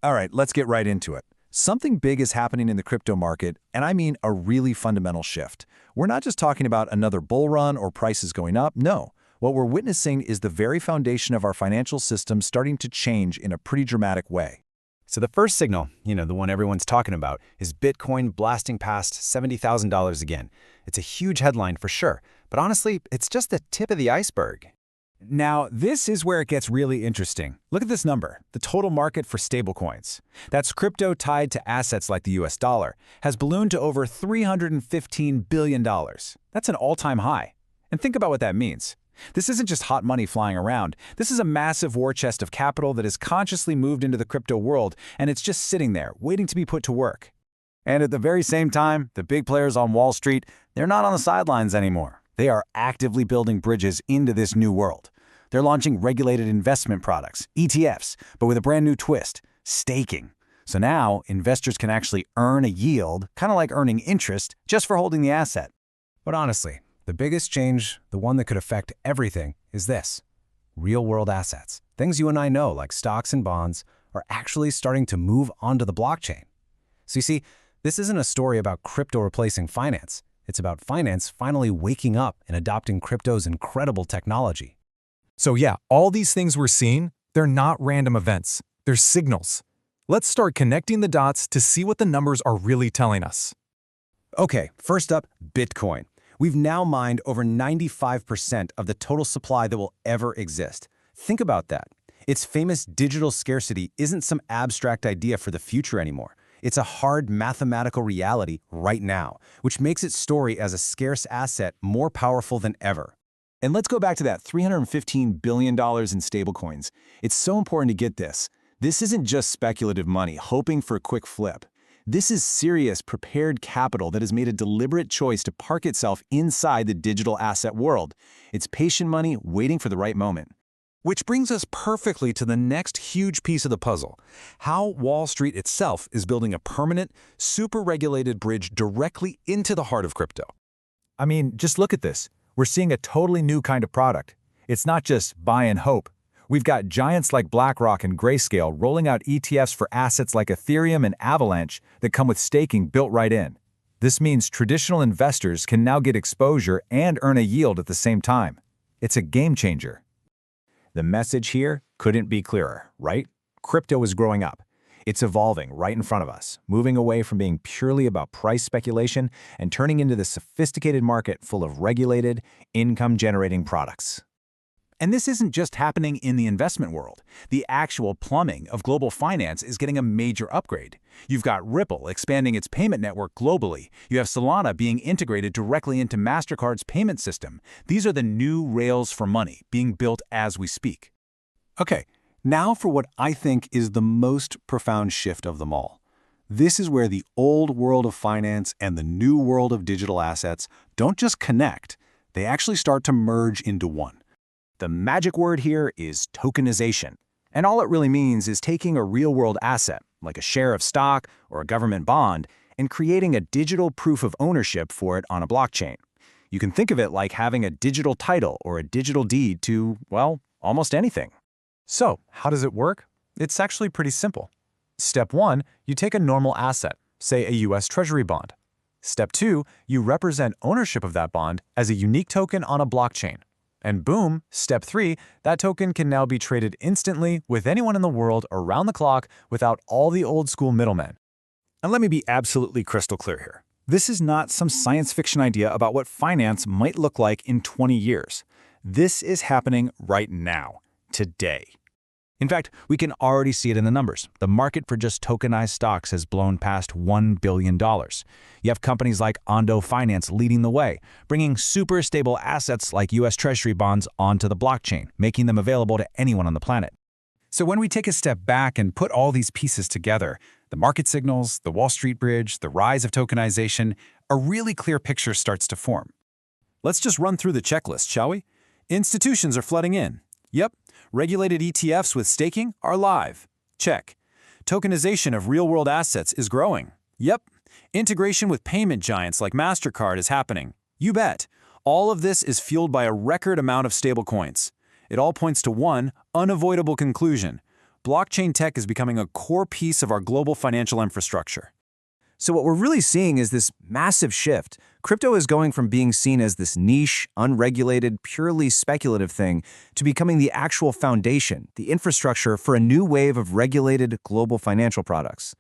All right, let's get right into it. Something big is happening in the crypto market, and I mean a really fundamental shift. We're not just talking about another bull run or prices going up. No. What we're witnessing is the very foundation of our financial system starting to change in a pretty dramatic way. So the first signal, the one everyone's talking about, is Bitcoin blasting past $70,000 again. It's a huge headline for sure, but honestly, it's just the tip of the iceberg. Now, this is where it gets really interesting. Look at this number, the total market for stablecoins. That's crypto tied to assets like the US dollar, has ballooned to over $315 billion. That's an all-time high. And think about what that means. This isn't just hot money flying around. This is a massive war chest of capital that has consciously moved into the crypto world, and it's just sitting there, waiting to be put to work. And at the very same time, the big players on Wall Street, they're not on the sidelines anymore. They are actively building bridges into this new world. They're launching regulated investment products, ETFs, but with a brand new twist, staking. So now, investors can actually earn a yield, kind of like earning interest, just for holding the asset. But honestly, the biggest change, the one that could affect everything, is this. Real-world assets, things you and I know, like stocks and bonds, are actually starting to move onto the blockchain. So you see, this isn't a story about crypto replacing finance. It's about finance finally waking up and adopting crypto's incredible technology. So yeah, all these things we're seeing, they're not random events. They're signals. Let's start connecting the dots to see what the numbers are really telling us. Okay, first up, Bitcoin. We've now mined over 95% of the total supply that will ever exist. Think about that. Its famous digital scarcity isn't some abstract idea for the future anymore. It's a hard mathematical reality right now, which makes its story as a scarce asset more powerful than ever. And let's go back to that $315 billion in stablecoins. It's so important to get this. This isn't just speculative money hoping for a quick flip. This is serious, prepared capital that has made a deliberate choice to park itself inside the digital asset world. It's patient money waiting for the right moment. Which brings us perfectly to the next huge piece of the puzzle, how Wall Street itself is building a permanent, super-regulated bridge directly into the heart of crypto. I mean, just look at this. We're seeing a totally new kind of product. It's not just buy and hope. We've got giants like BlackRock and Grayscale rolling out ETFs for assets like Ethereum and Avalanche that come with staking built right in. This means traditional investors can now get exposure and earn a yield at the same time. It's a game changer. The message here couldn't be clearer, right? Crypto is growing up. It's evolving right in front of us, moving away from being purely about price speculation and turning into this sophisticated market full of regulated, income-generating products. And this isn't just happening in the investment world. The actual plumbing of global finance is getting a major upgrade. You've got Ripple expanding its payment network globally. You have Solana being integrated directly into MasterCard's payment system. These are the new rails for money being built as we speak. Okay, now for what I think is the most profound shift of them all. This is where the old world of finance and the new world of digital assets don't just connect, they actually start to merge into one. The magic word here is tokenization. And all it really means is taking a real-world asset, like a share of stock or a government bond, and creating a digital proof of ownership for it on a blockchain. You can think of it like having a digital title or a digital deed to, well, almost anything. So, how does it work? It's actually pretty simple. Step 1, you take a normal asset, say a US Treasury bond. Step 2, you represent ownership of that bond as a unique token on a blockchain. And boom, step 3, that token can now be traded instantly with anyone in the world around the clock without all the old school middlemen. And let me be absolutely crystal clear here. This is not some science fiction idea about what finance might look like in 20 years. This is happening right now, today. In fact, we can already see it in the numbers. The market for just tokenized stocks has blown past $1 billion. You have companies like Ondo Finance leading the way, bringing super stable assets like US Treasury bonds onto the blockchain, making them available to anyone on the planet. So when we take a step back and put all these pieces together, the market signals, the Wall Street bridge, the rise of tokenization, a really clear picture starts to form. Let's just run through the checklist, shall we? Institutions are flooding in. Yep. Regulated ETFs with staking are live. Check. Tokenization of real-world assets is growing. Yep. Integration with payment giants like MasterCard is happening. You bet. All of this is fueled by a record amount of stablecoins. It all points to one unavoidable conclusion. blockchain tech is becoming a core piece of our global financial infrastructure. So what we're really seeing is this massive shift. Crypto is going from being seen as this niche, unregulated, purely speculative thing to becoming the actual foundation, the infrastructure for a new wave of regulated global financial products.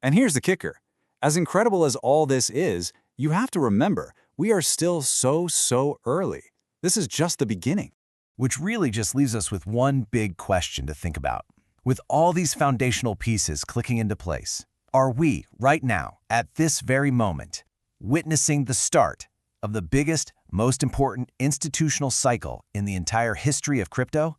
And here's the kicker. As incredible as all this is, you have to remember, we are still so early. This is just the beginning. Which really just leaves us with one big question to think about. With all these foundational pieces clicking into place, are we, right now, at this very moment, witnessing the start of the biggest, most important institutional cycle in the entire history of crypto?